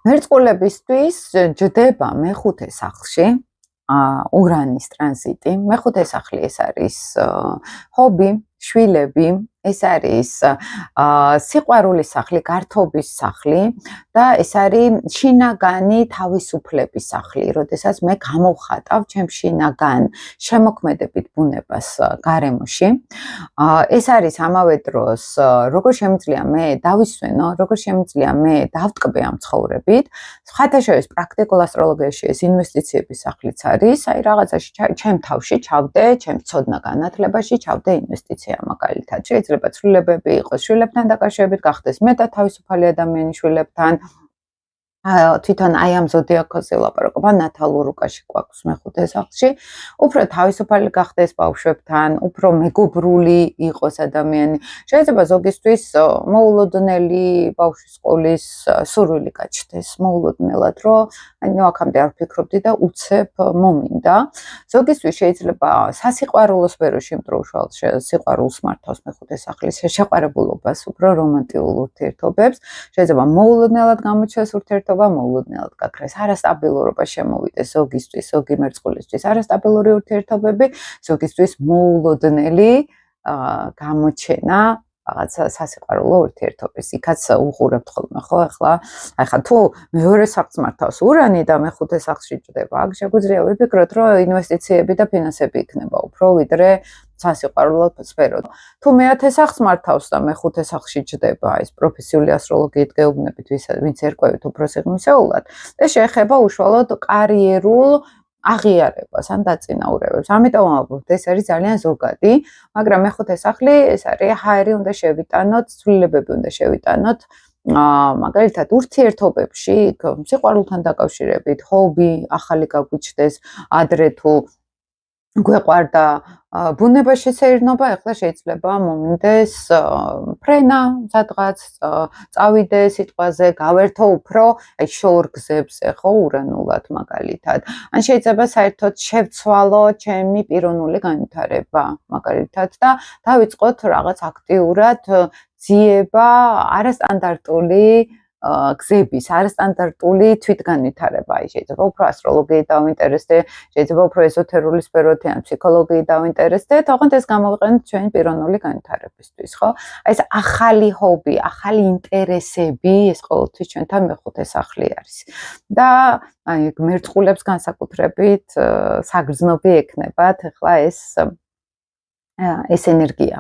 მერწყულებისთვის ჯდება მეხუთე სახლში ურანის ტრანზიტი. მეხუთე სახლი ეს არის ჰობი, შვილები, ეს არის სიყვარულის სახლი, გართობის სახლი და ეს არის შინაგანი თავისუფლების სახლი, როდესაც მე გამოვხატავ ჩემ შინაგან შემოქმედებით ბუნებას გარემოში. ეს არის ამავე დროს როგორ შემიძლია მე დავისვენო, როგორ შემიძლია მე დავტკბე ამ ცხოვრებით. ხათაშორის პრაქტიკულ ასტროლოგიაში ეს ინვესტიციების სახლიც არის, აი რაღაცაში ჩემ თავში ჩავდე, ჩემ ცოდნა განათლებაში ჩავდე ინვესტიცია მაგალითად. შეიძლება ცვლილებები იყოს, შვილებთან დაკავშირებით გახდეს მეტად თავისუფალი ადამიანი შვილებთან. თვითონ აი ამ ზოდიაქოზე ვლაპარაკობ, ნათალურ უკაში გვაქვს მეხუთე სახლში, უფრო თავისუფალი გახდეს ბავშვებთან, უფრო მეგობრული იყოს ადამიანი. შეიძლება ზოგისთვის მოულოდნელი ბავშვის სკოლის სურვილი გაჩნდეს, მოულოდნელად, რომ ნუ აქამდე არ ვფიქრობდი და უცებ მომინდა. ზოგისთვის შეიძლება სასიყვარულო სფეროში მტროუშალ სიყვარულს მართავს მეხუთე სახლის შეყვარებულობას, უფრო რომანტიულ ურთიერთობებს, შეიძლება მოულოდნელად გამოჩნდეს ურთიერთობა მოულოდნელად გაქრეს, არასტაბილურობა შემოვიდეს ზოგისთვის, ზოგი მერწყულისთვის, არასტაბილური ურთიერთობები, ზოგისთვის მოულოდნელი გამოჩენა რაღაცა სასიყვარულო ურთიერთობის. იქაც უყურებთ ხოლმე, ხო, ახლა თუ მეორე სახლს მართავს ურანი და მეხუთე სახლში ჯდება, აქ შეგვიძლია ვიფიქროთ, რომ ინვესტიციები და ფინანსები იქნება უფრო ვიდრე სასიყვარულო სფერო. თუ მეათე სახლს მართავს და მეხუთე სახლში ჯდება ეს პროფესიული ასტროლოგიით გეუბნებით, ვინც ერკვევით უფრო სიღრმისეულად, ეს შეეხება უშუალოდ კარიერულ აღიარებას ან დაწინაურებებს. ამიტომ ვამბობთ, ეს არის ძალიან ზოგადი, მაგრამ მეხუთე სახლი ეს არის ჰაერი უნდა შევიტანოთ, ცვლილებები უნდა შევიტანოთ. მაგალითად ურთიერთობებში, სიყვარულთან დაკავშირებით, ჰობი ახალი გაგვიჩნდეს, ადრე თუ გვეყვარდა ბუნებაში სეირნობა, ახლა შეიძლება მომინდეს ფრენა სადღაც, წავიდე სიტყვაზე, გავერთო უფრო შორგზებზე, ხო, ურანულად მაგალითად. ან შეიძლება საერთოდ შევცვალო ჩემი პიროვნული განვითარება, მაგალითად და დავიწყოთ რაღაც აქტიურად ძიება არასტანდარტული გზების, არასტანდარტული თვითგანვითარება. შეიძლება უფრო ასტროლოგიით დავინტერესდე, შეიძლება უფრო ეზოთერული სფეროთი ან ფსიქოლოგიით დავინტერესდე, თქო ეს გამოვიყენოთ ჩვენი პიროვნული განვითარებისთვის, ხო? აი ეს ახალი ჰობი, ახალი ინტერესები, ეს ყოველთვის ჩვენთან მეხუთე სახლი არის. და აი მერწყულებს განსაკუთრებით საგრძნობი ექნებათ, ახლა ეს ენერგია.